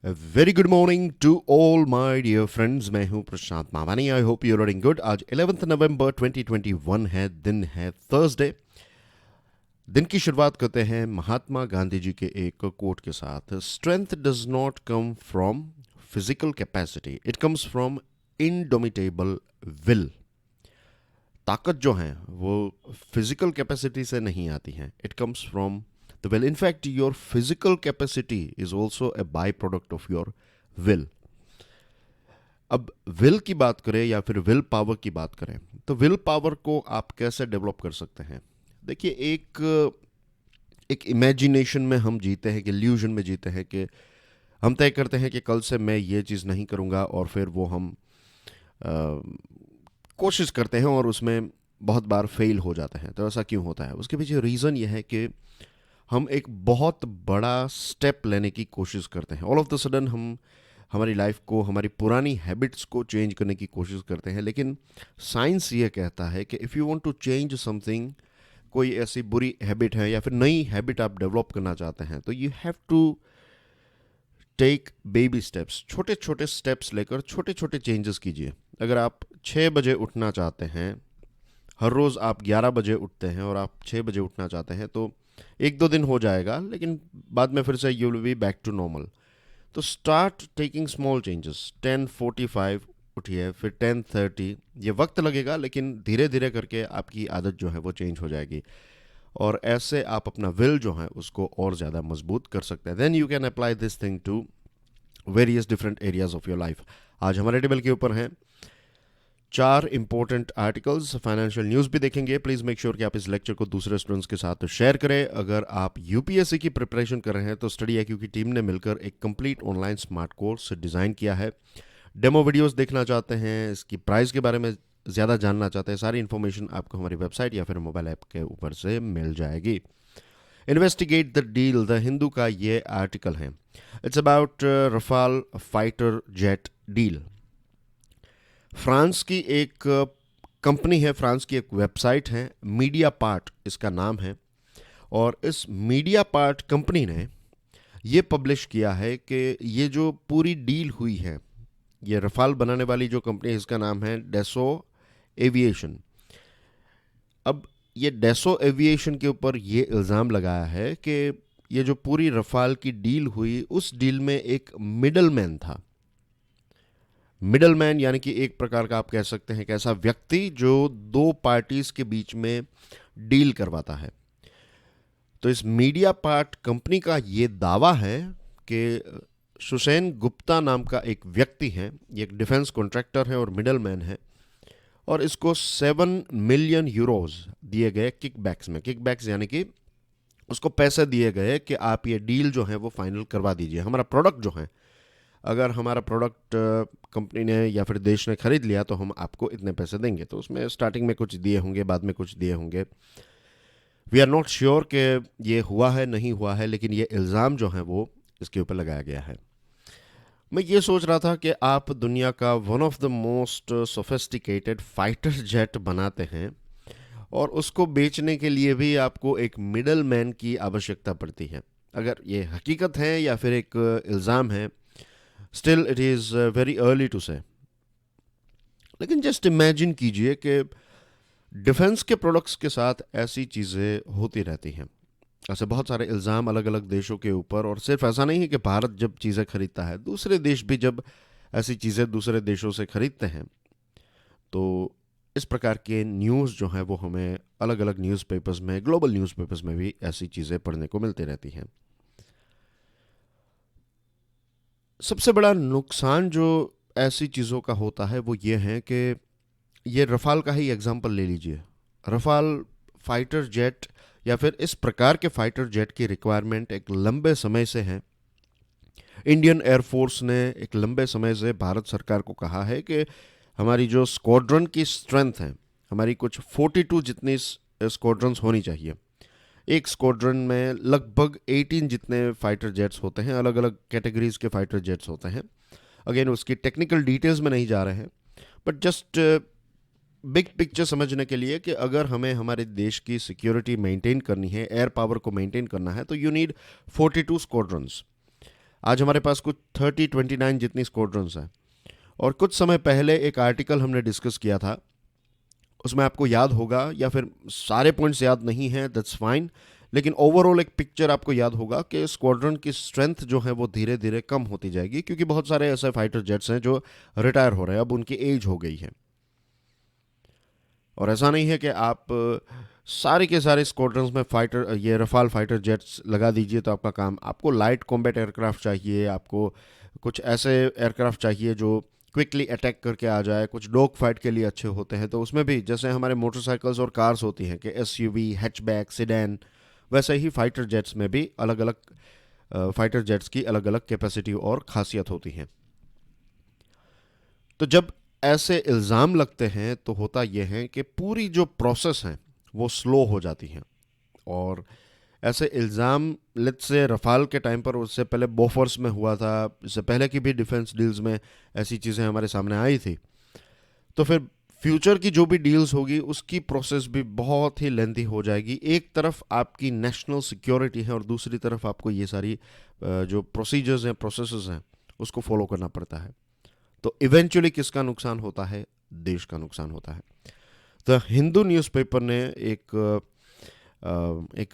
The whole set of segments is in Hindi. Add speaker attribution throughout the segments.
Speaker 1: Very good morning to all my dear friends. मैं हूं Prashant Mawani. I hope you are doing good. आज 11 नवंबर 2021 है, दिन है थर्सडे। दिन की शुरुआत करते हैं महात्मा गांधी जी के एक कोट के साथ। Strength does not come from physical capacity, it comes from indomitable will. ताकत जो है वो फिजिकल कैपेसिटी से नहीं आती है, it comes from the will. In fact your physical capacity is also a by product of your will. अब विल की बात करें या फिर विल पावर की बात करें, तो विल पावर को आप कैसे डेवलप कर सकते हैं? देखिए, एक एक इमेजिनेशन में हम जीते हैं, कि इल्यूजन में जीते हैं, कि हम तय करते हैं कि कल से मैं ये चीज़ नहीं करूँगा, और फिर वो हम अ, कोशिश करते हैं और उसमें बहुत बार फेल हो जाते हैं। तो ऐसा क्यों होता है? उसके पीछे रीज़न ये है कि हम एक बहुत बड़ा स्टेप लेने की कोशिश करते हैं। ऑल ऑफ द सडन हम हमारी लाइफ को, हमारी पुरानी हैबिट्स को चेंज करने की कोशिश करते हैं। लेकिन साइंस ये कहता है कि if you want to change something, कोई ऐसी बुरी हैबिट है या फिर नई हैबिट आप डेवलप करना चाहते हैं, तो you have to take baby steps. छोटे छोटे स्टेप्स लेकर छोटे छोटे चेंजेस कीजिए। अगर आप 6 बजे उठना चाहते हैं, हर रोज़ आप 11 बजे उठते हैं और आप 6 बजे उठना चाहते हैं, तो एक दो दिन हो जाएगा, लेकिन बाद में फिर से you will be back to normal. तो स्टार्ट टेकिंग स्मॉल चेंजेस। 10:45 उठिए, फिर 10:30। ये वक्त लगेगा, लेकिन धीरे धीरे करके आपकी आदत जो है वो चेंज हो जाएगी, और ऐसे आप अपना विल जो है उसको और ज़्यादा मजबूत कर सकते हैं। Then you can apply this thing to various different areas of your life. आज हमारे टेबल के ऊपर हैं 4 इंपॉर्टेंट आर्टिकल्स, फाइनेंशियल न्यूज़ भी देखेंगे। प्लीज़ मेक श्योर कि आप इस लेक्चर को दूसरे स्टूडेंट्स के साथ शेयर करें। अगर आप यूपीएससी की प्रिपरेशन कर रहे हैं, तो स्टडी IQ की टीम ने मिलकर एक complete online smart course design किया है। डेमो वीडियोस देखना चाहते हैं, इसकी प्राइस के बारे में ज़्यादा जानना चाहते हैं, सारी इन्फॉर्मेशन आपको हमारी वेबसाइट या फिर मोबाइल ऐप के ऊपर से मिल जाएगी। Investigate the deal, the Hindu का ये आर्टिकल है। It's about Rafale fighter jet deal. France की एक कंपनी है, फ्रांस की एक वेबसाइट है, मीडिया पार्ट इसका नाम है, और इस मीडिया पार्ट कंपनी ने ये पब्लिश किया है कि ये जो पूरी डील हुई है, ये रफाल बनाने वाली जो कंपनी है, इसका नाम है डेसो एविएशन। अब ये डेसो एविएशन के ऊपर ये इल्ज़ाम लगाया है कि ये जो पूरी रफाल की डील हुई, उस डील में एक मिडल मैन था। मिडल मैन यानी कि एक प्रकार का आप कह सकते हैं कि ऐसा व्यक्ति जो दो पार्टीज के बीच में डील करवाता है। तो इस मीडिया पार्ट कंपनी का ये दावा है कि सुसैन गुप्ता नाम का एक व्यक्ति है, ये एक डिफेंस कॉन्ट्रैक्टर है और मिडल मैन है, और इसको 7 मिलियन यूरोज दिए गए किकबैक्स में। किकबैक्स यानी कि उसको पैसे दिए गए कि आप ये डील जो है वो फाइनल करवा दीजिए। हमारा प्रोडक्ट जो है, अगर हमारा प्रोडक्ट कंपनी ने या फिर देश ने खरीद लिया, तो हम आपको इतने पैसे देंगे। तो उसमें स्टार्टिंग में कुछ दिए होंगे, बाद में कुछ दिए होंगे। वी आर नॉट श्योर कि ये हुआ है नहीं हुआ है, लेकिन ये इल्ज़ाम जो है वो इसके ऊपर लगाया गया है। मैं ये सोच रहा था कि आप दुनिया का one of the most sophisticated fighter jet बनाते हैं, और उसको बेचने के लिए भी आपको एक मिडल मैन की आवश्यकता पड़ती है। अगर ये हकीकत है या फिर एक इल्ज़ाम है, still it is very early to say. लेकिन जस्ट इमेजिन कीजिए कि डिफेंस के प्रोडक्ट्स के साथ ऐसी चीज़ें होती रहती हैं। ऐसे बहुत सारे इल्ज़ाम अलग अलग देशों के ऊपर, और सिर्फ ऐसा नहीं है कि भारत जब चीज़ें खरीदता है, दूसरे देश भी जब ऐसी चीज़ें दूसरे देशों से खरीदते हैं, तो इस प्रकार के न्यूज़ जो है वो हमें अलग अलग न्यूज़पेपर्स में, ग्लोबल न्यूज़पेपर्स में भी ऐसी चीज़ें पढ़ने को मिलती रहती हैं। सबसे बड़ा नुकसान जो ऐसी चीज़ों का होता है वो ये है कि ये रफ़ाल का ही एग्जांपल ले लीजिए। रफ़ाल फाइटर जेट या फिर इस प्रकार के फाइटर जेट की रिक्वायरमेंट एक लंबे समय से है। इंडियन एयरफोर्स ने एक लंबे समय से भारत सरकार को कहा है कि हमारी जो स्क्वाड्रन की स्ट्रेंथ है, हमारी कुछ 42 जितनी स्क्वाड्रन्स होनी चाहिए। एक स्क्वाड्रन में लगभग 18 जितने फाइटर जेट्स होते हैं, अलग अलग कैटेगरीज के फाइटर जेट्स होते हैं। अगेन उसकी टेक्निकल डिटेल्स में नहीं जा रहे हैं, बट जस्ट बिग पिक्चर समझने के लिए कि अगर हमें हमारे देश की सिक्योरिटी मेंटेन करनी है, एयर पावर को मेंटेन करना है, तो यू नीड 42 स्क्वाड्रन्स। आज हमारे पास कुछ 29 जितनी स्क्वाड्रंस हैं। और कुछ समय पहले एक आर्टिकल हमने डिस्कस किया था, उसमें आपको याद होगा, या फिर सारे पॉइंट्स याद नहीं हैं, दैट्स फाइन, लेकिन ओवरऑल एक पिक्चर आपको याद होगा कि स्क्वाड्रन की स्ट्रेंथ जो है वो धीरे धीरे कम होती जाएगी, क्योंकि बहुत सारे ऐसे फाइटर जेट्स हैं जो रिटायर हो रहे हैं, अब उनकी एज हो गई है। और ऐसा नहीं है कि आप सारे के सारे स्क्वाड्रंस में फाइटर, ये रफाल फाइटर जेट्स लगा दीजिए तो आपका काम। आपको लाइट कॉम्बैट एयरक्राफ्ट चाहिए, आपको कुछ ऐसे एयरक्राफ्ट चाहिए जो क्विकली अटैक करके आ जाए, कुछ डॉग फाइट के लिए अच्छे होते हैं। तो उसमें भी जैसे हमारे मोटरसाइकिल्स और कार्स होती हैं कि एसयूवी, हैचबैक, सिडैन, वैसे ही फाइटर जेट्स में भी अलग अलग फाइटर जेट्स की अलग अलग कैपेसिटी और खासियत होती हैं। तो जब ऐसे इल्ज़ाम लगते हैं तो होता यह है कि पूरी जो प्रोसेस है वो स्लो हो जाती है। और ऐसे इल्ज़ाम लेट्स से रफाल के टाइम पर, उससे पहले बोफोर्स में हुआ था, इससे पहले की भी डिफेंस डील्स में ऐसी चीज़ें हमारे सामने आई थी। तो फिर फ्यूचर की जो भी डील्स होगी उसकी प्रोसेस भी बहुत ही लेंथी हो जाएगी। एक तरफ आपकी नेशनल सिक्योरिटी है और दूसरी तरफ आपको ये सारी जो प्रोसीजर्स हैं, प्रोसेसेस हैं, उसको फॉलो करना पड़ता है। तो इवेंचुअली किसका नुकसान होता है? देश का नुकसान होता है। तो हिंदू न्यूज़पेपर ने एक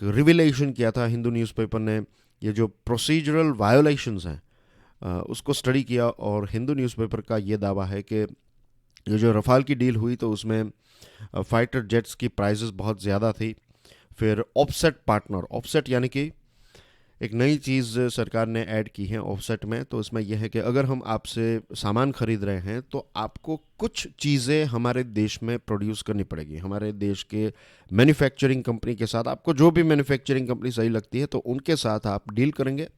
Speaker 1: रिविलेशन किया था। हिंदू न्यूज़पेपर ने ये जो प्रोसीजरल वायोलेशंस हैं उसको स्टडी किया, और हिंदू न्यूज़पेपर का ये दावा है कि ये जो रफाल की डील हुई तो उसमें फाइटर जेट्स की प्राइजेस बहुत ज़्यादा थी। फिर ऑफसेट पार्टनर, ऑफसेट यानी कि एक नई चीज़ सरकार ने ऐड की है ऑफसेट में। तो इसमें यह है कि अगर हम आपसे सामान खरीद रहे हैं तो आपको कुछ चीज़ें हमारे देश में प्रोड्यूस करनी पड़ेगी। हमारे देश के मैन्युफैक्चरिंग कंपनी के साथ, आपको जो भी मैन्युफैक्चरिंग कंपनी सही लगती है तो उनके साथ आप डील करेंगे,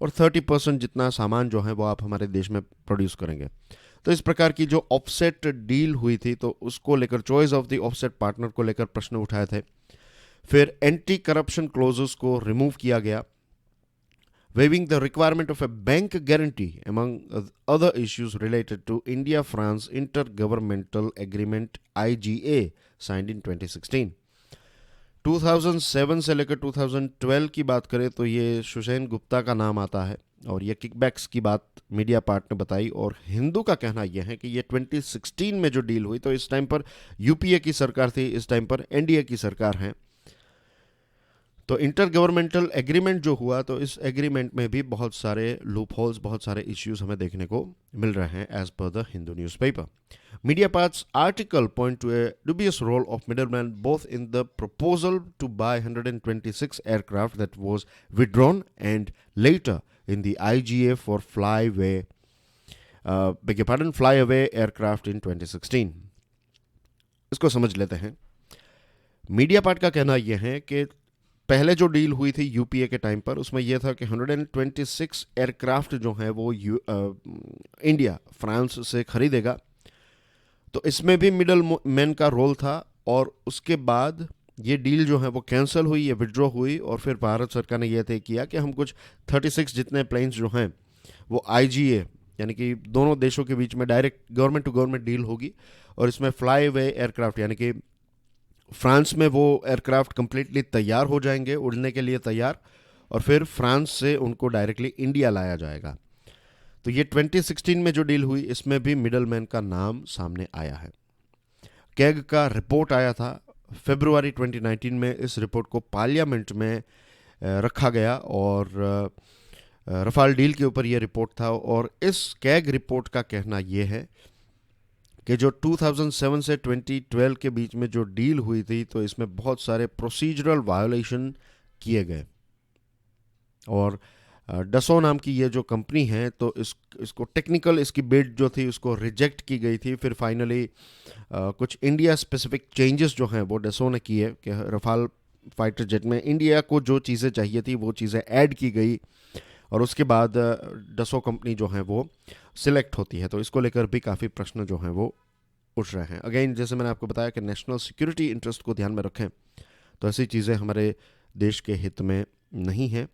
Speaker 1: और 30% जितना सामान जो है वो आप हमारे देश में प्रोड्यूस करेंगे। तो इस प्रकार की जो ऑफसेट डील हुई थी तो उसको लेकर, choice of the offset partner को लेकर प्रश्न उठाए थे। फिर एंटी करप्शन क्लोजेस को रिमूव किया गया, waiving the requirement of a bank guarantee, among other issues related to India-France Intergovernmental Agreement IGA signed in 2016। 2007 से लेकर 2012 की बात करें तो ये सुशैन गुप्ता का नाम आता है, और ये किकबैक्स की बात मीडिया पार्ट ने बताई। और हिंदू का कहना यह है कि ये 2016 में जो डील हुई, तो इस टाइम पर यूपीए की सरकार थी, इस टाइम पर एनडीए की सरकार है। तो इंटर गवर्नमेंटल एग्रीमेंट जो हुआ, तो इस एग्रीमेंट में भी बहुत सारे लूप होल्स, बहुत सारे इश्यूज हमें देखने को मिल रहे हैं, as per the Hindu newspaper. Media parts article point to a dubious role of middlemen both in the proposal to buy 126 aircraft that was withdrawn and later in the IGA for flyaway aircraft in 2016। इसको समझ लेते हैं। मीडिया पार्ट का कहना यह है कि पहले जो डील हुई थी यूपीए के टाइम पर, उसमें यह था कि 126 एयरक्राफ्ट जो हैं वो इंडिया फ्रांस से खरीदेगा। तो इसमें भी मिडल मैन का रोल था, और उसके बाद ये डील जो है वो कैंसिल हुई, ये विड्रॉ हुई, और फिर भारत सरकार ने यह तय किया कि हम कुछ 36 जितने प्लेन्स जो हैं वो आईजीए, यानी कि दोनों देशों के बीच में direct government to government deal होगी, और इसमें फ्लाई वे एयरक्राफ्ट, यानी कि फ्रांस में वो एयरक्राफ्ट कंप्लीटली तैयार हो जाएंगे, उड़ने के लिए तैयार, और फिर फ्रांस से उनको डायरेक्टली इंडिया लाया जाएगा। तो ये 2016 में जो डील हुई, इसमें भी मिडलमैन का नाम सामने आया है। कैग का रिपोर्ट आया था फरवरी 2019 में। इस रिपोर्ट को पार्लियामेंट में रखा गया, और रफाल डील के ऊपर यह रिपोर्ट था। और इस कैग रिपोर्ट का कहना यह है कि जो 2007 से 2012 के बीच में जो डील हुई थी, तो इसमें बहुत सारे प्रोसीजरल वायोलेशन किए गए, और डसो नाम की ये जो कंपनी है, तो इसको टेक्निकल, इसकी बिड जो थी उसको रिजेक्ट की गई थी। फिर फाइनली कुछ इंडिया स्पेसिफिक चेंजेस जो हैं वो डसो ने किए कि रफाल फाइटर जेट में इंडिया को जो चीज़ें चाहिए थी वो चीज़ें ऐड की गई, और उसके बाद डसो कंपनी जो है वो सिलेक्ट होती है। तो इसको लेकर भी काफ़ी प्रश्न जो हैं वो उठ रहे हैं। अगेन, जैसे मैंने आपको बताया कि नेशनल सिक्योरिटी इंटरेस्ट को ध्यान में रखें, तो ऐसी चीज़ें हमारे देश के हित में नहीं हैं,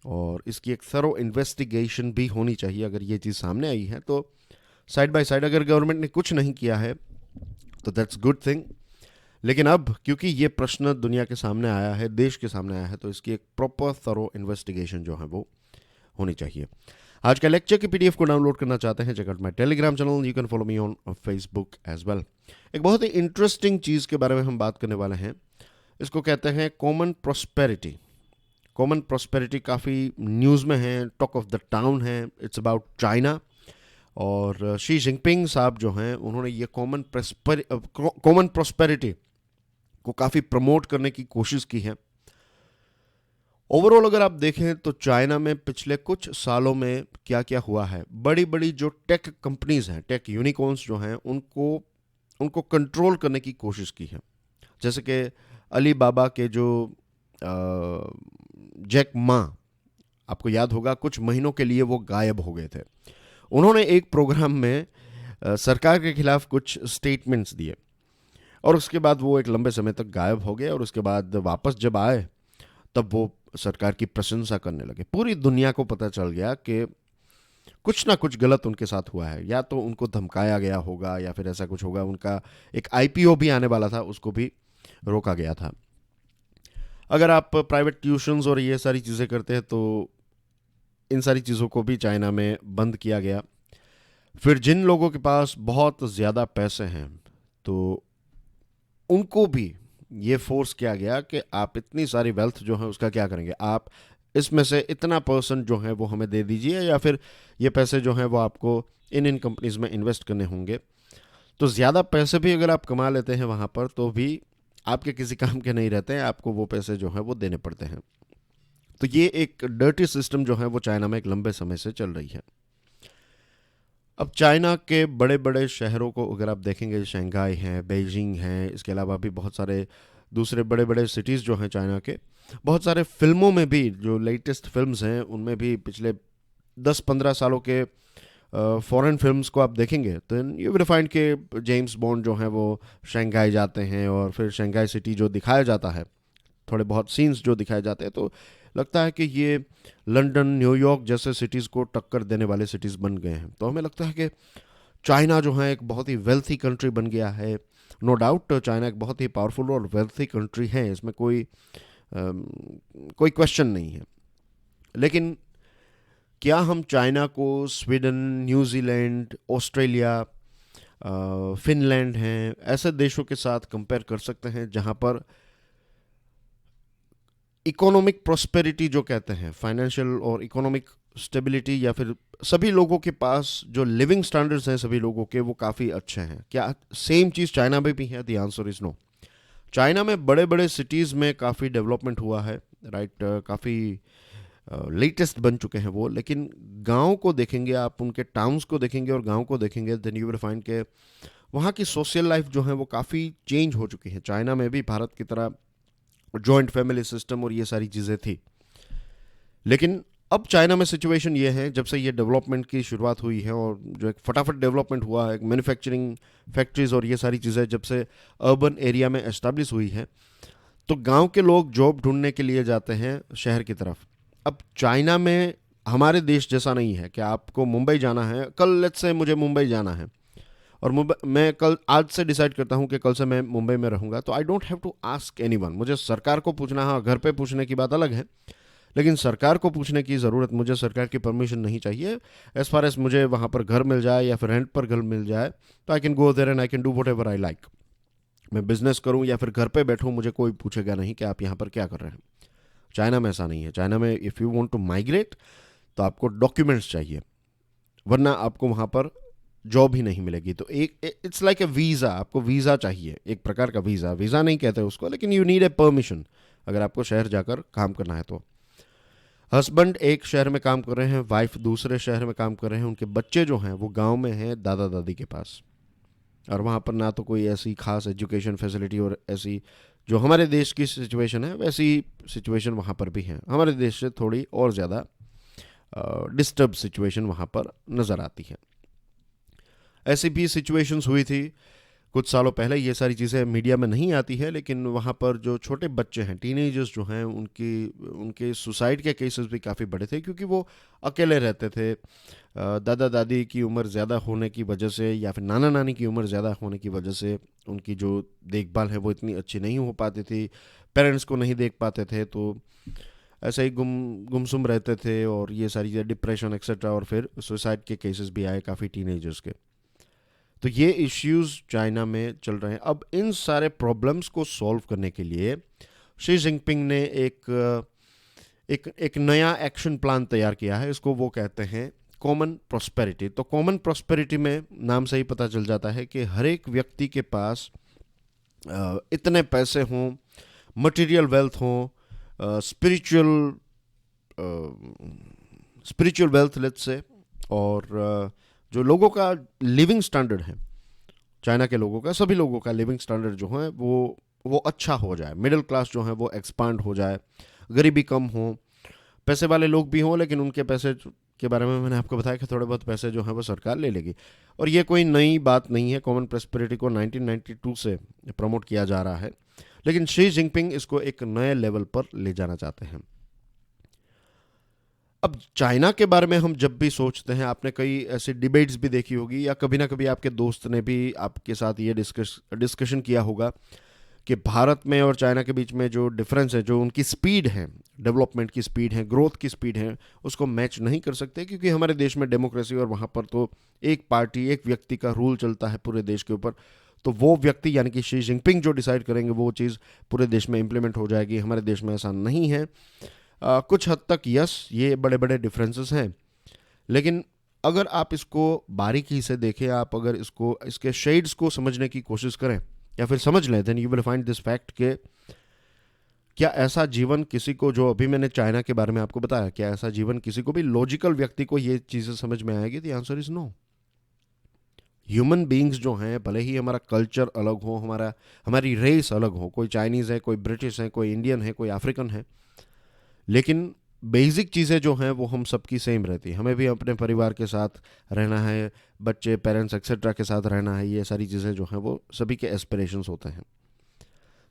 Speaker 1: और इसकी एक थरो इन्वेस्टिगेशन भी होनी चाहिए। अगर ये चीज़ सामने आई है तो साइड बाय साइड, अगर गवर्नमेंट ने कुछ नहीं किया है तो दैट्स गुड थिंग। लेकिन अब क्योंकि ये प्रश्न दुनिया के सामने आया है, देश के सामने आया है, तो इसकी एक प्रॉपर थरो इन्वेस्टिगेशन जो है वो होनी चाहिए। आज का लेक्चर की पीडीएफ को डाउनलोड करना चाहते हैं, check out my Telegram channel, you can follow me on Facebook as well. एक बहुत ही इंटरेस्टिंग चीज़ के बारे में हम बात करने वाले हैं, इसको कहते हैं कॉमन प्रॉस्पेरिटी। कॉमन प्रॉस्पेरिटी काफ़ी न्यूज़ में है, टॉक ऑफ द टाउन है। इट्स अबाउट चाइना, और शी जिनपिंग साहब जो हैं उन्होंने ये कॉमन प्रॉस्पेरिटी को काफ़ी प्रमोट करने की कोशिश की है। ओवरऑल अगर आप देखें तो चाइना में पिछले कुछ सालों में क्या क्या हुआ है, बड़ी बड़ी जो टेक कंपनीज हैं, टेक यूनिकॉर्न्स जो हैं, उनको कंट्रोल करने की कोशिश की है। जैसे कि अली बाबा के जो जैक मा, आपको याद होगा कुछ महीनों के लिए वो गायब हो गए थे। उन्होंने एक प्रोग्राम में सरकार के खिलाफ कुछ स्टेटमेंट्स दिए, और उसके बाद वो एक लंबे समय तक गायब हो गए, और उसके बाद वापस जब आए तब वो सरकार की प्रशंसा करने लगे। पूरी दुनिया को पता चल गया कि कुछ ना कुछ गलत उनके साथ हुआ है, या तो उनको धमकाया गया होगा या फिर ऐसा कुछ होगा। उनका एक आईपीओ भी आने वाला था, उसको भी रोका गया था। अगर आप प्राइवेट ट्यूशन्स और ये सारी चीज़ें करते हैं तो इन सारी चीज़ों को भी चाइना में बंद किया गया। फिर जिन लोगों के पास बहुत ज़्यादा पैसे हैं तो उनको भी ये फोर्स किया गया कि आप इतनी सारी वेल्थ जो है उसका क्या करेंगे, आप इसमें से इतना परसेंट जो है वो हमें दे दीजिए, या फिर ये पैसे जो हैं वो आपको इन कंपनीज में इन्वेस्ट करने होंगे। तो ज़्यादा पैसे भी अगर आप कमा लेते हैं वहाँ पर तो भी आपके किसी काम के नहीं रहते हैं, आपको वो पैसे जो हैं वो देने पड़ते हैं। तो ये एक डर्टी सिस्टम जो है वो चाइना में एक लंबे समय से चल रही है। अब चाइना के बड़े बड़े शहरों को अगर आप देखेंगे, शंघाई है, बीजिंग है, इसके अलावा भी बहुत सारे दूसरे बड़े बड़े सिटीज़ जो हैं चाइना के, बहुत सारे फिल्मों में भी, जो लेटेस्ट फिल्म्स हैं उनमें भी पिछले 10-15 सालों के फॉरेन फिल्म्स को आप देखेंगे तो यू विल फाइंड के जेम्स बॉन्ड जो हैं वो शंघाई जाते हैं, और फिर शंघाई सिटी जो दिखाया जाता है, थोड़े बहुत सीन्स जो दिखाए जाते हैं, तो लगता है कि ये लंदन, न्यूयॉर्क जैसे सिटीज़ को टक्कर देने वाले सिटीज़ बन गए हैं। तो हमें लगता है कि चाइना जो है एक बहुत ही वेल्थी कंट्री बन गया है। नो डाउट चाइना एक बहुत ही पावरफुल और वेल्थी कंट्री है, इसमें कोई क्वेश्चन नहीं है। लेकिन क्या हम चाइना को स्वीडन, न्यूजीलैंड, ऑस्ट्रेलिया, फिनलैंड हैं, ऐसे देशों के साथ कंपेयर कर सकते हैं जहां पर इकोनॉमिक प्रोस्पेरिटी जो कहते हैं, फाइनेंशियल और इकोनॉमिक स्टेबिलिटी, या फिर सभी लोगों के पास जो लिविंग स्टैंडर्ड्स हैं सभी लोगों के वो काफ़ी अच्छे हैं? क्या सेम चीज़ चाइना में भी है? The answer is no. China में बड़े बड़े सिटीज़ में काफ़ी डेवलपमेंट हुआ है, राइट, काफ़ी लेटेस्ट बन चुके हैं वो। लेकिन गांव को देखेंगे आप, उनके टाउन्स को देखेंगे और गांव को देखेंगे, देन यू विल फाइंड के वहाँ की सोशल लाइफ जो है वो काफ़ी चेंज हो चुकी है। चाइना में भी भारत की तरह जॉइंट फैमिली सिस्टम और ये सारी चीज़ें थी, लेकिन अब चाइना में सिचुएशन ये है, जब से ये डेवलपमेंट की शुरुआत हुई है और जो एक फटाफट डेवलपमेंट हुआ है, मैन्युफैक्चरिंग फैक्ट्रीज और ये सारी चीज़ें जब से अर्बन एरिया में एस्टाब्लिश हुई है, तो गांव के लोग जॉब ढूंढने के लिए जाते हैं शहर की तरफ। अब चाइना में हमारे देश जैसा नहीं है कि आपको मुंबई जाना है, कल लेट्स से मुझे मुंबई जाना है और मैं कल आज से डिसाइड करता हूँ कि कल से मैं मुंबई में रहूँगा, तो I don't have to ask anyone. मुझे सरकार को पूछना, हाँ घर पे पूछने की बात अलग है, लेकिन सरकार को पूछने की ज़रूरत, मुझे सरकार की परमिशन नहीं चाहिए। एज फार एज मुझे वहाँ पर घर मिल जाए या फिर रेंट पर घर मिल जाए तो I can go there and I can do whatever I like. मैं बिजनेस करूँ या फिर घर पे बैठूँ, मुझे कोई पूछेगा नहीं कि आप यहाँ पर क्या कर रहे हैं। चाइना में ऐसा नहीं है। चाइना में if you want to migrate तो आपको डॉक्यूमेंट्स चाहिए, वरना आपको वहाँ पर जॉब ही नहीं मिलेगी। तो एक इट्स लाइक ए वीज़ा, आपको वीज़ा चाहिए, एक प्रकार का वीज़ा। वीज़ा नहीं कहते उसको, लेकिन यू नीड ए परमिशन अगर आपको शहर जाकर काम करना है। तो हस्बैंड एक शहर में काम कर रहे हैं, वाइफ दूसरे शहर में काम कर रहे हैं, उनके बच्चे जो हैं वो गांव में हैं दादा दादी के पास, और वहाँ पर ना तो कोई ऐसी खास एजुकेशन फैसिलिटी और ऐसी जो हमारे देश की सिचुएशन है वैसी सिचुएशन वहाँ पर भी है। हमारे देश से थोड़ी और ज़्यादा डिस्टर्ब सिचुएशन वहाँ पर नज़र आती है। ऐसी भी सिचुएशंस हुई थी कुछ सालों पहले, ये सारी चीज़ें मीडिया में नहीं आती है, लेकिन वहाँ पर जो छोटे बच्चे हैं, टीनेजर्स जो हैं, उनके सुसाइड के केसेस भी काफ़ी बड़े थे, क्योंकि वो अकेले रहते थे। दादा दादी की उम्र ज़्यादा होने की वजह से या फिर नाना नानी की उम्र ज़्यादा होने की वजह से उनकी जो देखभाल है वो इतनी अच्छी नहीं हो पाती थी, पेरेंट्स को नहीं देख पाते थे। तो ऐसे ही गुमसुम रहते थे और ये सारी चीज़ें, डिप्रेशन एक्सेट्रा, और फिर सुसाइड के केसेस भी आए काफ़ी टीनेजर्स के। तो ये इश्यूज चाइना में चल रहे हैं। अब इन सारे प्रॉब्लम्स को सॉल्व करने के लिए शी जिनपिंग ने एक नया एक्शन प्लान तैयार किया है। इसको वो कहते हैं कॉमन प्रॉस्पेरिटी। तो कॉमन प्रॉस्पेरिटी में नाम से ही पता चल जाता है कि हर एक व्यक्ति के पास इतने पैसे हों, मटेरियल वेल्थ हों, स्पिरिचुअल वेल्थ लेट्स से, और जो लोगों का लिविंग स्टैंडर्ड है, चाइना के लोगों का, सभी लोगों का लिविंग स्टैंडर्ड जो है वो अच्छा हो जाए, मिडिल क्लास जो है वो एक्सपांड हो जाए, गरीबी कम हो, पैसे वाले लोग भी हों लेकिन उनके पैसे के बारे में मैंने आपको बताया कि थोड़े बहुत पैसे जो हैं वो सरकार ले लेगी। और ये कोई नई बात नहीं है, कॉमन प्रॉस्पेरिटी को 1992 से प्रमोट किया जा रहा है, लेकिन शी जिनपिंग इसको एक नए लेवल पर ले जाना चाहते हैं। अब चाइना के बारे में हम जब भी सोचते हैं, आपने कई ऐसे डिबेट्स भी देखी होगी या कभी ना कभी आपके दोस्त ने भी आपके साथ ये डिस्कशन किया होगा कि भारत में और चाइना के बीच में जो डिफरेंस है, जो उनकी स्पीड है, डेवलपमेंट की स्पीड है, ग्रोथ की स्पीड है, उसको मैच नहीं कर सकते, क्योंकि हमारे देश में डेमोक्रेसी और वहाँ पर तो एक पार्टी, एक व्यक्ति का रूल चलता है पूरे देश के ऊपर। तो वो व्यक्ति यानी कि शी जिनपिंग जो डिसाइड करेंगे वो चीज़ पूरे देश में इम्प्लीमेंट हो जाएगी। हमारे देश में ऐसा नहीं है। कुछ हद तक यस, ये बड़े बड़े डिफरेंसेस हैं, लेकिन अगर आप इसको बारीकी से देखें, आप अगर इसके शेड्स को समझने की कोशिश करें या फिर समझ लें, then you will find this fact कि क्या ऐसा जीवन किसी को, जो अभी मैंने चाइना के बारे में आपको बताया, क्या ऐसा जीवन किसी को भी लॉजिकल व्यक्ति को ये चीज़ें समझ में आएगी? The answer is no. Human beings जो हैं, भले ही हमारा कल्चर अलग हो, हमारी रेस अलग हो, कोई चाइनीज़ है, कोई ब्रिटिश है, कोई इंडियन है, कोई अफ्रीकन है, लेकिन बेसिक चीज़ें जो हैं वो हम सबकी सेम रहती है। हमें भी अपने परिवार के साथ रहना है, बच्चे, पेरेंट्स एक्सेट्रा के साथ रहना है, ये सारी चीज़ें जो हैं वो सभी के एस्पिरेशंस होते हैं।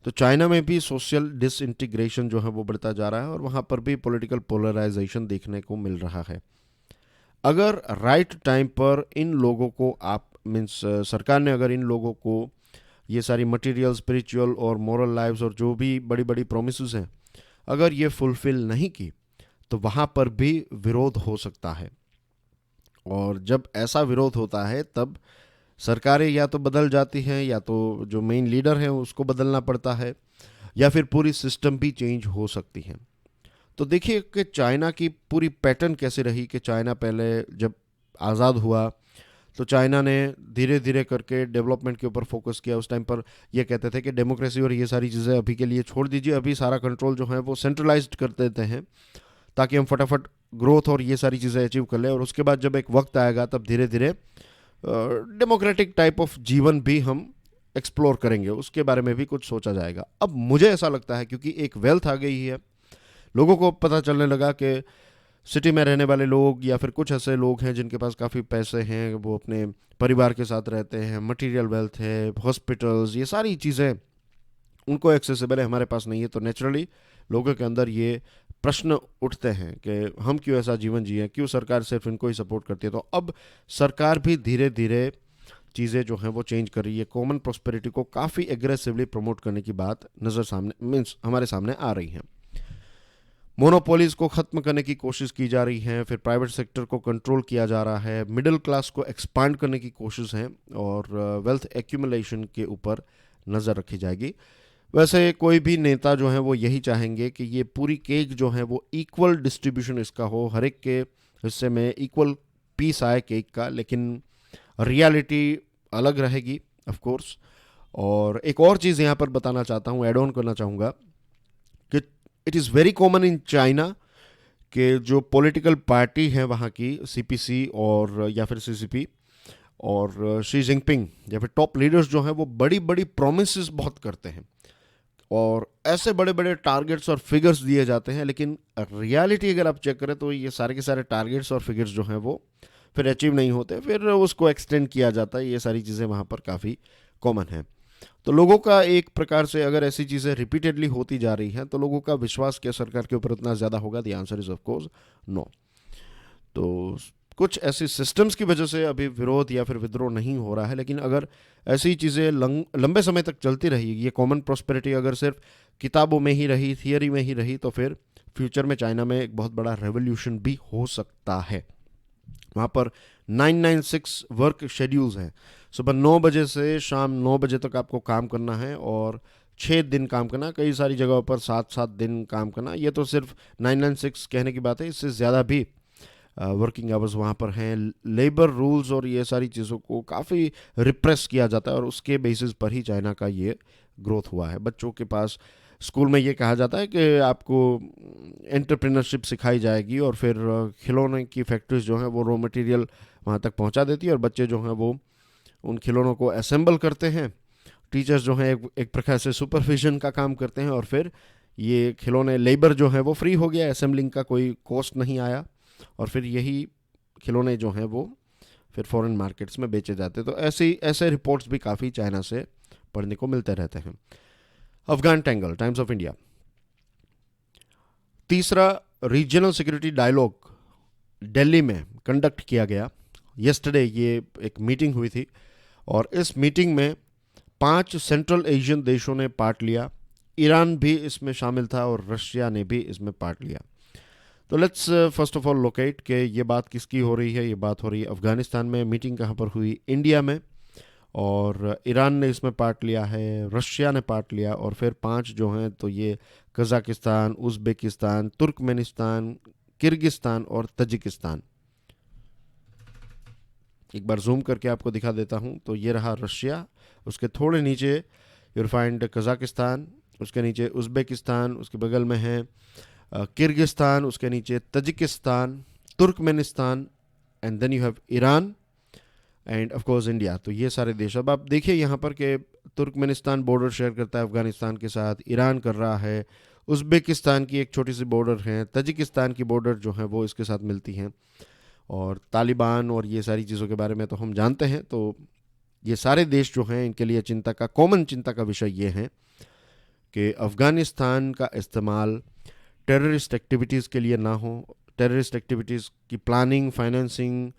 Speaker 1: तो चाइना में भी सोशल डिसइंटीग्रेशन जो है वो बढ़ता जा रहा है और वहाँ पर भी पॉलिटिकल पोलराइजेशन देखने को मिल रहा है। अगर राइट टाइम पर इन लोगों को मीन्स सरकार ने अगर इन लोगों को ये सारी मटेरियल, स्पिरिचुअल और मोरल लाइव्स और जो भी बड़ी बड़ी प्रोमिसेस हैं, अगर ये फुलफिल नहीं की, तो वहाँ पर भी विरोध हो सकता है। और जब ऐसा विरोध होता है तब सरकारें या तो बदल जाती हैं, या तो जो मेन लीडर है उसको बदलना पड़ता है, या फिर पूरी सिस्टम भी चेंज हो सकती है। तो देखिए कि चाइना की पूरी पैटर्न कैसे रही कि चाइना पहले जब आज़ाद हुआ तो चाइना ने धीरे धीरे करके डेवलपमेंट के ऊपर फोकस किया। उस टाइम पर ये कहते थे कि डेमोक्रेसी और ये सारी चीज़ें अभी के लिए छोड़ दीजिए, अभी सारा कंट्रोल जो है वो सेंट्रलाइज्ड कर देते हैं ताकि हम फटाफट ग्रोथ और ये सारी चीज़ें अचीव कर लें। और उसके बाद जब एक वक्त आएगा तब धीरे धीरे डेमोक्रेटिक टाइप ऑफ जीवन भी हम एक्सप्लोर करेंगे, उसके बारे में भी कुछ सोचा जाएगा। अब मुझे ऐसा लगता है क्योंकि एक वेल्थ आ गई है, लोगों को पता चलने लगा कि सिटी में रहने वाले लोग या फिर कुछ ऐसे लोग हैं जिनके पास काफ़ी पैसे हैं, वो अपने परिवार के साथ रहते हैं, मटेरियल वेल्थ है, हॉस्पिटल्स, ये सारी चीज़ें उनको एक्सेसिबल है, हमारे पास नहीं है। तो नेचुरली लोगों के अंदर ये प्रश्न उठते हैं कि हम क्यों ऐसा जीवन जिए, क्यों सरकार सिर्फ इनको ही सपोर्ट करती है। तो अब सरकार भी धीरे धीरे चीज़ें जो हैं वो चेंज कर रही है, कॉमन प्रॉस्पेरिटी को काफ़ी एग्रेसिवली प्रमोट करने की बात नज़र सामने मीन्स हमारे सामने आ रही है। मोनोपोलीज को ख़त्म करने की कोशिश की जा रही है, फिर प्राइवेट सेक्टर को कंट्रोल किया जा रहा है, मिडिल क्लास को एक्सपांड करने की कोशिश है और वेल्थ एक्यूमुलेशन के ऊपर नज़र रखी जाएगी। वैसे कोई भी नेता जो है वो यही चाहेंगे कि ये पूरी केक जो है वो इक्वल डिस्ट्रीब्यूशन इसका हो, हर एक के हिस्से में इक्वल पीस आए केक का, लेकिन रियलिटी अलग रहेगी ऑफ कोर्स। और एक और चीज़ यहाँ पर बताना चाहता हूँ, एड ऑन करना चाहूँगा कि it is very common in China कि जो पॉलिटिकल पार्टी है वहाँ की, सीपीसी और या फिर सीसीपी और शी जिनपिंग या फिर टॉप लीडर्स जो हैं वो बड़ी बड़ी प्रोमिसेस बहुत करते हैं और ऐसे बड़े बड़े टारगेट्स और फिगर्स दिए जाते हैं, लेकिन रियलिटी अगर आप चेक करें तो ये सारे के सारे टारगेट्स और फिगर्स जो हैं वो फिर अचीव नहीं होते, फिर उसको एक्सटेंड किया जाता है। ये सारी चीज़ें वहाँ पर काफ़ी कॉमन हैं। तो लोगों का एक प्रकार से अगर ऐसी चीज़ें रिपीटेडली होती जा रही हैं तो लोगों का विश्वास क्या सरकार के ऊपर उतना ज़्यादा होगा? The answer is of course no. तो कुछ ऐसी सिस्टम्स की वजह से अभी विरोध या फिर विद्रोह नहीं हो रहा है, लेकिन अगर ऐसी चीज़ें लंबे समय तक चलती रही, ये कॉमन प्रॉस्पेरिटी अगर सिर्फ किताबों में ही रही, थियरी में ही रही, तो फिर फ्यूचर में चाइना में एक बहुत बड़ा रेवोल्यूशन भी हो सकता है। वहाँ पर 996 वर्क शेड्यूल्स हैं। सुबह 9 बजे से शाम 9 बजे तक आपको काम करना है और 6 दिन काम करना, कई सारी जगहों पर 7-7 दिन काम करना। ये तो सिर्फ 996 कहने की बात है, इससे ज़्यादा भी वर्किंग आवर्स वहाँ पर हैं। लेबर रूल्स और ये सारी चीज़ों को काफ़ी रिप्रेस किया जाता है और उसके बेसिस पर ही चाइना का ये ग्रोथ हुआ है। बच्चों के पास स्कूल में ये कहा जाता है कि आपको एंटरप्रेन्योरशिप सिखाई जाएगी और फिर खिलौने की फैक्ट्रीज जो हैं वो रॉ मटेरियल वहाँ तक पहुँचा देती है और बच्चे जो हैं वो उन खिलौनों को असेंबल करते हैं। टीचर्स जो हैं एक प्रकार से सुपरविजन का काम करते हैं और फिर ये खिलौने लेबर जो है वो फ्री हो गया, असेंबलिंग का कोई कॉस्ट नहीं आया और फिर यही खिलौने जो हैं वो फिर फॉरेन मार्केट्स में बेचे जाते हैं। तो ऐसे रिपोर्ट्स भी काफ़ी चाइना से पढ़ने को मिलते रहते हैं। Afghan tangle, times of India. तीसरा रीजनल सिक्योरिटी डायलॉग दिल्ली में कंडक्ट किया गया। येस्टरडे ये एक मीटिंग हुई थी और इस मीटिंग में 5 सेंट्रल एशियन देशों ने पार्ट लिया। ईरान भी इसमें शामिल था और रशिया ने भी इसमें पार्ट लिया। तो let's first of all locate कि ये बात किसकी हो रही है। ये बात हो रही है अफ़गानिस्तान में। मीटिंग कहाँ पर हुई? इंडिया में। और ईरान ने इसमें पार्ट लिया है, रशिया ने पार्ट लिया और फिर 5 जो हैं तो ये कज़ाकिस्तान, उज़्बेकिस्तान, तुर्कमेनिस्तान, किर्गिस्तान और तजिकिस्तान। एक बार जूम करके आपको दिखा देता हूँ। तो ये रहा रशिया, उसके थोड़े नीचे यू फाइंड कज़ाकिस्तान, उसके नीचे उज़्बेकिस्तान, उसके बगल में है किर्गिस्तान, उसके नीचे Tajikistan, Turkmenistan and then you have Iran and of course India. तो ये सारे देश। अब आप देखिए यहाँ पर कि तुर्कमेनिस्तान बॉर्डर शेयर करता है अफ़गानिस्तान के साथ, ईरान कर रहा है, उज़्बेकिस्तान की एक छोटी सी बॉर्डर है, तजिकिस्तान की बॉर्डर जो है वो इसके साथ मिलती हैं। और तालिबान और ये सारी चीज़ों के बारे में तो हम जानते हैं। तो ये सारे देश जो हैं इनके लिए कॉमन चिंता का विषय ये है कि अफ़गानिस्तान का इस्तेमाल टेररिस्ट एक्टिविटीज़ के लिए ना हो। टेररिस्ट एक्टिविटीज़ की प्लानिंग, फाइनेंसिंग,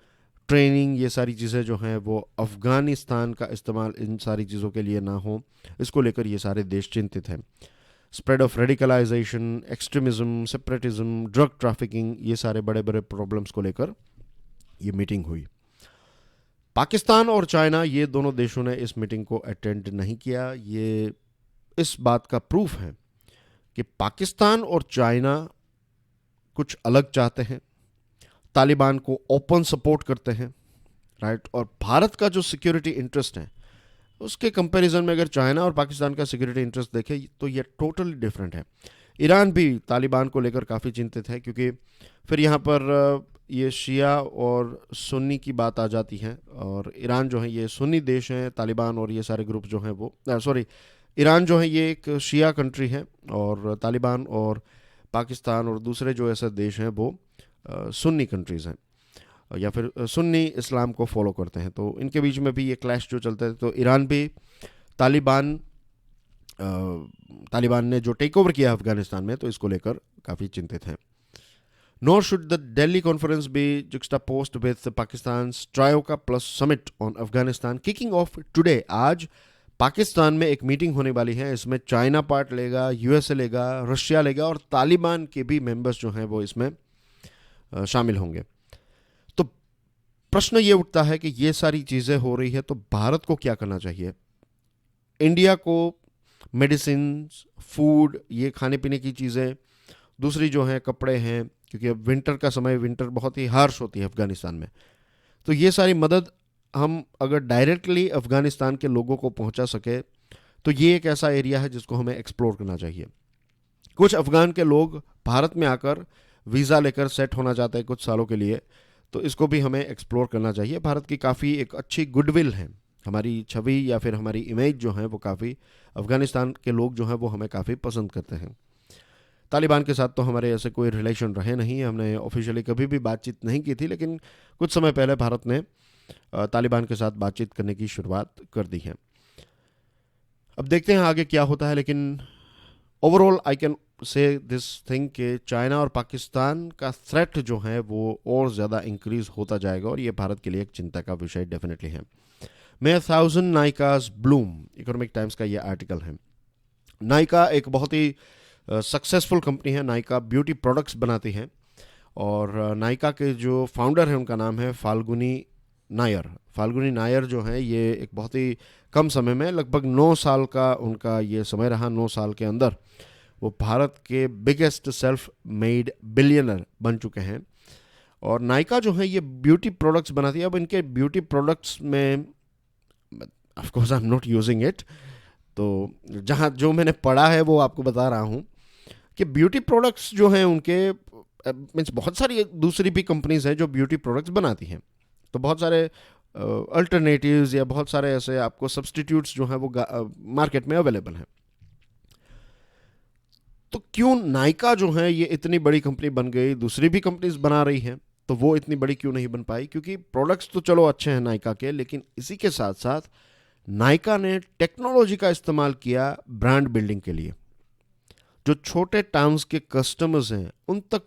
Speaker 1: ट्रेनिंग, ये सारी चीज़ें जो हैं वो अफ़गानिस्तान का इस्तेमाल इन सारी चीज़ों के लिए ना हो, इसको लेकर ये सारे देश चिंतित हैं। Spread of radicalisation, extremism, separatism, drug trafficking, ये सारे बड़े बड़े प्रॉब्लम्स को लेकर ये मीटिंग हुई। पाकिस्तान और चाइना, ये दोनों देशों ने इस मीटिंग को अटेंड नहीं किया। ये इस बात का प्रूफ है कि पाकिस्तान और चाइना कुछ अलग चाहते हैं, तालिबान को ओपन सपोर्ट करते हैं, राइट। और भारत का जो सिक्योरिटी इंटरेस्ट है उसके कंपैरिजन में अगर चाइना और पाकिस्तान का सिक्योरिटी इंटरेस्ट देखें तो ये टोटली डिफरेंट है। ईरान भी तालिबान को लेकर काफ़ी चिंतित है क्योंकि फिर यहाँ पर ये शिया और सुन्नी की बात आ जाती है और ईरान जो है ये सुन्नी देश हैं, तालिबान और ये सारे ग्रुप जो हैं वो ईरान जो है ये एक शिया कंट्री है और तालिबान और पाकिस्तान और दूसरे जो ऐसे देश हैं वो सुन्नी कंट्रीज़ हैं या फिर सुन्नी इस्लाम को फॉलो करते हैं। तो इनके बीच में भी ये क्लैश जो चलते हैं। तो ईरान भी तालिबान ने जो टेक ओवर किया अफगानिस्तान में, तो इसको लेकर काफ़ी चिंतित हैं। Nor should the Delhi conference be juxtaposed with Pakistan's Trioca Plus Summit on Afghanistan kicking off today। आज पाकिस्तान में एक मीटिंग होने वाली है, इसमें चाइना पार्ट लेगा, यूएसए लेगा, रशिया लेगा और तालिबान के भी मेंबर्स जो हैं वो इसमें शामिल होंगे। तो प्रश्न ये उठता है कि ये सारी चीज़ें हो रही है तो भारत को क्या करना चाहिए। इंडिया को मेडिसिन, फूड, ये खाने पीने की चीज़ें, दूसरी जो हैं कपड़े हैं, क्योंकि अब विंटर का समय, विंटर बहुत ही हार्श होती है अफगानिस्तान में। तो ये सारी मदद हम अगर डायरेक्टली अफगानिस्तान के लोगों को पहुंचा सके तो ये एक ऐसा एरिया है जिसको हमें एक्सप्लोर करना चाहिए। कुछ अफगान के लोग भारत में आकर वीज़ा लेकर सेट होना चाहते हैं कुछ सालों के लिए, तो इसको भी हमें एक्सप्लोर करना चाहिए। भारत की काफ़ी एक अच्छी गुडविल है, हमारी छवि या फिर हमारी इमेज जो है वो काफ़ी, अफगानिस्तान के लोग जो हैं वो हमें काफ़ी पसंद करते हैं। तालिबान के साथ तो हमारे ऐसे कोई रिलेशन रहे नहीं, हमने ऑफिशियली कभी भी बातचीत नहीं की थी, लेकिन कुछ समय पहले भारत ने तालिबान के साथ बातचीत करने की शुरुआत कर दी है। अब देखते हैं आगे क्या होता है, लेकिन overall I can say this thing कि चाइना और पाकिस्तान का थ्रेट जो है वो और ज़्यादा इंक्रीज होता जाएगा और ये भारत के लिए एक चिंता का विषय डेफिनेटली है। मे 1000 नायकाज ब्लूम, इकोनॉमिक टाइम्स का ये आर्टिकल है। नायका एक बहुत ही सक्सेसफुल कंपनी है नायका, ब्यूटी प्रोडक्ट्स बनाती है। और नायका के जो फाउंडर हैं उनका नाम है फाल्गुनी नायर। फाल्गुनी नायर जो हैं ये एक बहुत ही कम समय में, लगभग 9 साल का उनका ये समय रहा, 9 साल के अंदर वो भारत के बिगेस्ट सेल्फ मेड बिलियनर बन चुके हैं। और नायका जो है ये ब्यूटी प्रोडक्ट्स बनाती है। अब इनके ब्यूटी प्रोडक्ट्स में of course I am not using it, तो जहाँ जो मैंने पढ़ा है वो आपको बता रहा हूँ कि ब्यूटी प्रोडक्ट्स जो हैं उनके मीन्स बहुत सारी दूसरी भी कंपनीज हैं जो ब्यूटी प्रोडक्ट्स बनाती हैं, तो बहुत सारे अल्टरनेटिव्स या बहुत सारे ऐसे आपको सब्स्टिट्यूट्स जो हैं वो मार्केट में अवेलेबल हैं। तो क्यों नायका जो है ये इतनी बड़ी कंपनी बन गई, दूसरी भी कंपनीज बना रही हैं तो वो इतनी बड़ी क्यों नहीं बन पाई? क्योंकि प्रोडक्ट्स तो चलो अच्छे हैं नायका के, लेकिन इसी के साथ साथ नायका ने टेक्नोलॉजी का इस्तेमाल किया ब्रांड बिल्डिंग के लिए। जो छोटे टाउन्स के कस्टमर्स हैं उन तक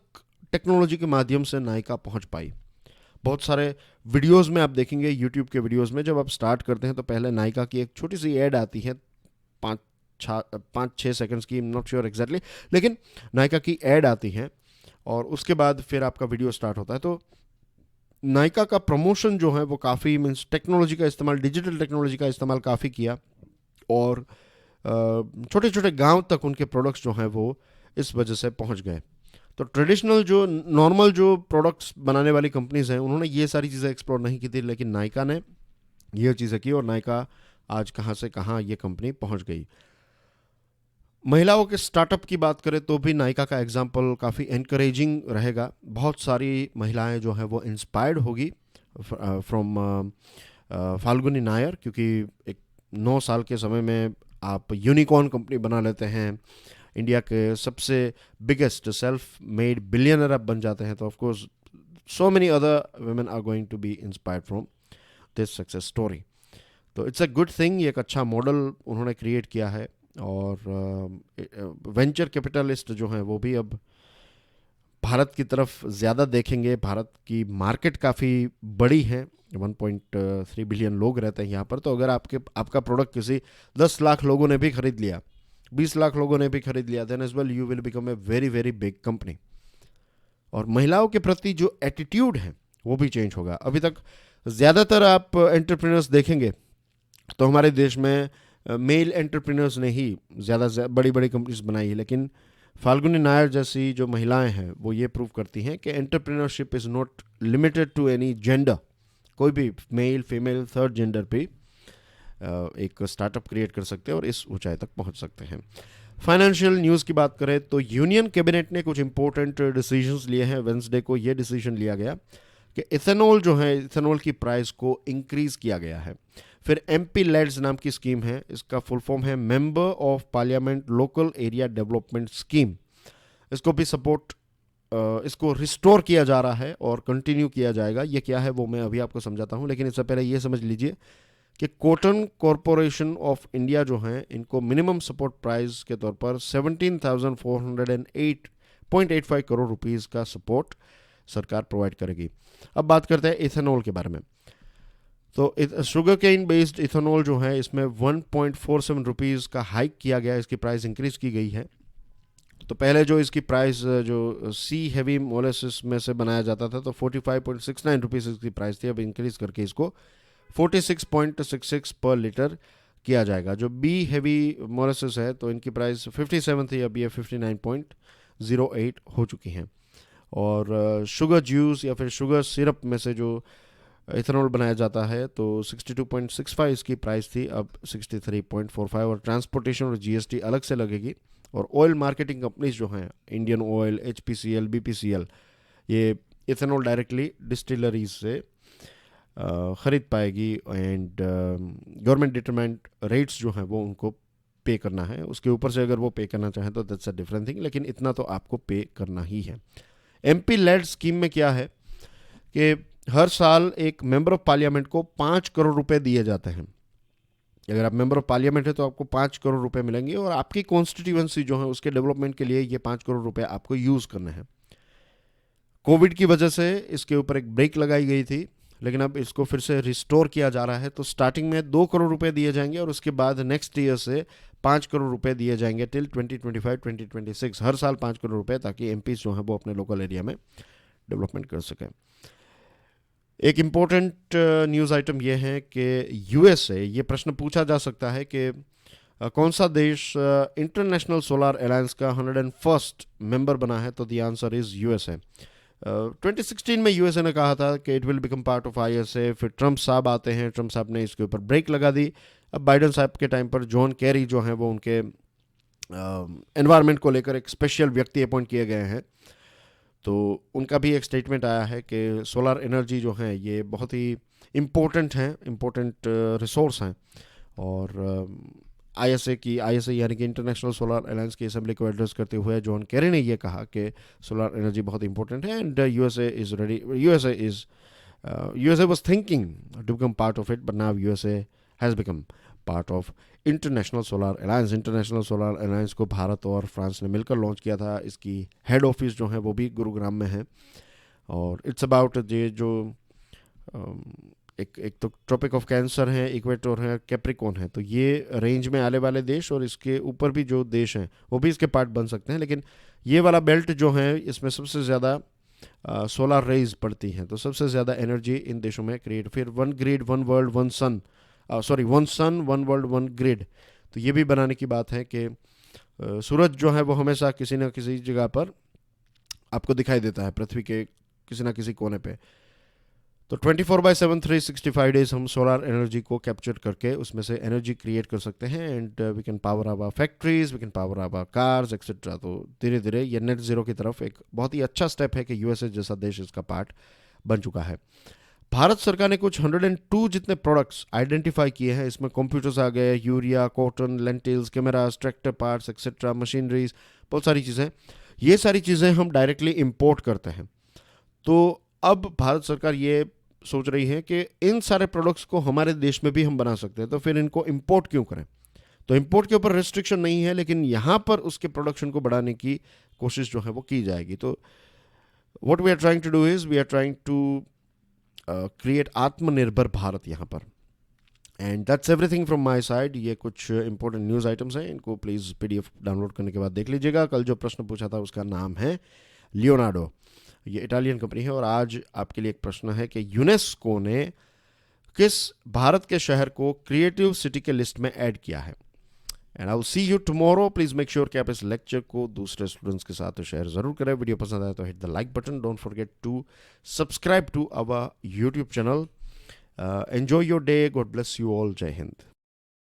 Speaker 1: टेक्नोलॉजी के माध्यम से नायका पहुंच पाई। बहुत सारे वीडियोस में आप देखेंगे, यूट्यूब के वीडियोस में जब आप स्टार्ट करते हैं तो पहले नायका की एक छोटी सी एड आती है, 5-6 सेकंड्स की, नॉट श्योर एग्जैक्टली, लेकिन नायका की एड आती है और उसके बाद फिर आपका वीडियो स्टार्ट होता है। तो नायका का प्रमोशन जो है वो काफ़ी मीन्स टेक्नोलॉजी का इस्तेमाल, डिजिटल टेक्नोलॉजी का इस्तेमाल काफ़ी किया और छोटे छोटे गांव तक उनके प्रोडक्ट्स जो हैं वो इस वजह से पहुंच गए। तो ट्रेडिशनल जो नॉर्मल जो प्रोडक्ट्स बनाने वाली कंपनीज हैं उन्होंने ये सारी चीज़ें एक्सप्लोर नहीं की थी, लेकिन नायका ने ये चीज़ें की और नायका आज कहाँ से कहाँ ये कंपनी पहुंच गई। महिलाओं के स्टार्टअप की बात करें तो भी नायका का एग्जाम्पल काफ़ी एनकरेजिंग रहेगा। बहुत सारी महिलाएं जो हैं वो इंस्पायर्ड होगी फ्रॉम फाल्गुनी नायर, क्योंकि एक 9 साल के समय में आप यूनिकॉर्न कंपनी बना लेते हैं, इंडिया के सबसे बिगेस्ट सेल्फ मेड बिलियनर आप बन जाते हैं, तो of course so many other women are going to be inspired from this success story. तो इट्स अ गुड थिंग, ये एक अच्छा मॉडल उन्होंने क्रिएट किया है। और वेंचर कैपिटलिस्ट जो हैं वो भी अब भारत की तरफ ज़्यादा देखेंगे। भारत की मार्केट काफ़ी बड़ी है, 1.3 बिलियन लोग रहते हैं यहाँ पर। तो अगर आपका प्रोडक्ट किसी 10 लाख लोगों ने भी खरीद लिया, 20 लाख लोगों ने भी खरीद लिया, then as well you will become a very very big company. और महिलाओं के प्रति जो एटीट्यूड है वो भी चेंज होगा। अभी तक ज़्यादातर आप एंटरप्रेन्योर्स देखेंगे तो हमारे देश में मेल एंटरप्रेन्योर्स ने ही ज़्यादा बड़ी बड़ी कंपनीज बनाई है, लेकिन फाल्गुनी नायर जैसी जो महिलाएं हैं वो ये प्रूव करती हैं कि entrepreneurship is not limited to any gender. कोई भी मेल फीमेल थर्ड जेंडर पे एक स्टार्टअप क्रिएट कर सकते हैं और इस ऊंचाई तक पहुंच सकते हैं। फाइनेंशियल न्यूज़ की बात करें तो यूनियन कैबिनेट ने कुछ इंपॉर्टेंट डिसीजंस लिए हैं। वेंसडे को ये डिसीजन लिया गया कि इथेनॉल जो है, इथेनॉल की प्राइस को इंक्रीज़ किया गया है। फिर एमपी लेड्स नाम की स्कीम है, इसका फुल फॉर्म है member of parliament local area development scheme. इसको भी सपोर्ट, इसको रिस्टोर किया जा रहा है और कंटिन्यू किया जाएगा। ये क्या है वो मैं अभी आपको समझाता हूँ, लेकिन इससे पहले ये समझ लीजिए कि कॉटन कॉरपोरेशन ऑफ इंडिया जो हैं इनको मिनिमम सपोर्ट प्राइस के तौर पर 17,408.85 करोड़ रुपीज़ का सपोर्ट सरकार प्रोवाइड करेगी। अब बात करते हैं इथेनॉल के बारे में। तो शुगर केन बेस्ड इथेनॉल जो है इसमें 1.47 रुपीज़ का हाइक किया गया, इसकी प्राइस इंक्रीज़ की गई है। तो पहले जो इसकी प्राइस जो सी हैवी मोलेसिस में से बनाया जाता था तो 45.69 रुपीज़ इसकी प्राइस थी, अब इंक्रीज़ करके इसको 46.66 पर लीटर किया जाएगा। जो बी हैवी मोलेसिस है तो इनकी प्राइस 57 थी, अब ये 59.08 हो चुकी हैं। और शुगर जूस या फिर शुगर सिरप में से जो इथेनॉल बनाया जाता है तो 62.65 इसकी प्राइस थी, अब 63.45, और ट्रांसपोर्टेशन और जीएसटी अलग से लगेगी। और ऑयल मार्केटिंग कंपनीज जो हैं, इंडियन ऑयल, एचपीसीएल, बीपीसीएल, ये इथेनॉल डायरेक्टली डिस्टिलरीज से ख़रीद पाएगी एंड गवर्नमेंट डिटरमाइंड रेट्स जो हैं वो उनको पे करना है। उसके ऊपर से अगर वो पे करना चाहें तो दैट्स अ डिफरेंट थिंग, लेकिन इतना तो आपको पे करना ही है। एमपी लेड स्कीम में क्या है कि हर साल एक मेंबर ऑफ पार्लियामेंट को 5 करोड़ रुपए दिए जाते हैं। अगर आप मेंबर ऑफ पार्लियामेंट है तो आपको 5 करोड़ रुपए मिलेंगे और आपकी कॉन्स्टिट्यूएंसी जो है उसके डेवलपमेंट के लिए ये 5 करोड़ रुपए आपको यूज़ करने हैं। कोविड की वजह से इसके ऊपर एक ब्रेक लगाई गई थी, लेकिन अब इसको फिर से रिस्टोर किया जा रहा है। तो स्टार्टिंग में 2 करोड़ रुपए दिए जाएंगे और उसके बाद नेक्स्ट ईयर से 5 करोड़ रुपए दिए जाएंगे टिल 2025-2026, हर साल 5 करोड़ रुपए, ताकि एमपीज जो हैं वो अपने लोकल एरिया में डेवलपमेंट कर सकें। एक इम्पोर्टेंट न्यूज़ आइटम ये है कि यूएसए, ये प्रश्न पूछा जा सकता है कि कौन सा देश इंटरनेशनल सोलर अलायंस का 101st मेंबर बना है, तो द आंसर इज़ यूएसए। 2016 में यूएसए ने कहा था कि it will become part of ISA. फिर ट्रंप साहब आते हैं, ट्रंप साहब ने इसके ऊपर ब्रेक लगा दी। अब बाइडन साहब के टाइम पर जॉन कैरी जो हैं वो उनके एनवायरनमेंट को लेकर एक स्पेशल व्यक्ति अपॉइंट किए गए हैं। तो उनका भी एक स्टेटमेंट आया है कि सोलर एनर्जी जो है ये बहुत ही इम्पोर्टेंट रिसोर्स हैं। और आईएसए यानी कि इंटरनेशनल सोलर अलायंस की असेंबली को एड्रेस करते हुए जॉन कैरी ने ये कहा कि सोलर एनर्जी बहुत इंपॉर्टेंट है and USA was thinking to become part of it, but now USA has become part of international solar alliance. International solar alliance को भारत और फ्रांस ने मिलकर लॉन्च किया था। इसकी हेड ऑफिस जो है वो भी गुरुग्राम में है। और इट्स अबाउट ये जो एक तो ट्रॉपिक ऑफ कैंसर है, इक्वेटर है, कैप्रिकॉन है, तो ये रेंज में आने वाले देश और इसके ऊपर भी जो देश हैं वो भी इसके पार्ट बन सकते हैं। लेकिन ये वाला बेल्ट जो है इसमें सबसे ज़्यादा सोलर रेज पड़ती हैं, तो सबसे ज़्यादा एनर्जी इन देशों में क्रिएट। फिर 1 ग्रिड 1 वर्ल्ड 1 सन, 1 वर्ल्ड 1 ग्रिड, तो ये भी बनाने की बात है कि सूरज जो है वो हमेशा किसी न किसी जगह पर आपको दिखाई देता है पृथ्वी के किसी न किसी कोने पे। तो 24/7 365 डेज हम सोलर एनर्जी को कैप्चर करके उसमें से एनर्जी क्रिएट कर सकते हैं and we can power our factories, we can power our cars etcetera. तो धीरे धीरे ये नेट ज़ीरो की तरफ एक बहुत ही अच्छा स्टेप है कि यूएसए जैसा देश इसका पार्ट बन चुका है। भारत सरकार ने कुछ 102 जितने प्रोडक्ट्स आइडेंटिफाई किए हैं। इसमें कंप्यूटर्स आ गए, urea, cotton, lentils, cameras, tractor parts etcetera, machineries, बहुत सारी चीज़ें। ये सारी चीज़ें हम डायरेक्टली इंपोर्ट करते हैं। तो अब भारत सरकार ये सोच रही है कि इन सारे प्रोडक्ट्स को हमारे देश में भी हम बना सकते हैं, तो फिर इनको इंपोर्ट क्यों करें। तो इंपोर्ट के ऊपर रिस्ट्रिक्शन नहीं है, लेकिन यहाँ पर उसके प्रोडक्शन को बढ़ाने की कोशिश जो है वो की जाएगी। तो what we are trying to do is we are trying to create Aatmanirbhar Bharat यहाँ पर। And that's everything from my side. ये कुछ इंपॉर्टेंट न्यूज़ आइटम्स हैं, इनको प्लीज़ पीडीएफ डाउनलोड करने के बाद देख लीजिएगा। कल जो प्रश्न पूछा था उसका नाम है लियोनार्डो, ये इटालियन कंपनी है। और आज आपके लिए एक प्रश्न है कि यूनेस्को ने किस भारत के शहर को क्रिएटिव सिटी के लिस्ट में ऐड किया है। And I will see you tomorrow. Please make sure कि आप इस लेक्चर को दूसरे स्टूडेंट्स के साथ शेयर जरूर करें। वीडियो पसंद आए तो hit the like button. Don't forget to subscribe to our YouTube channel. Enjoy your day. God bless you all. जय हिंद।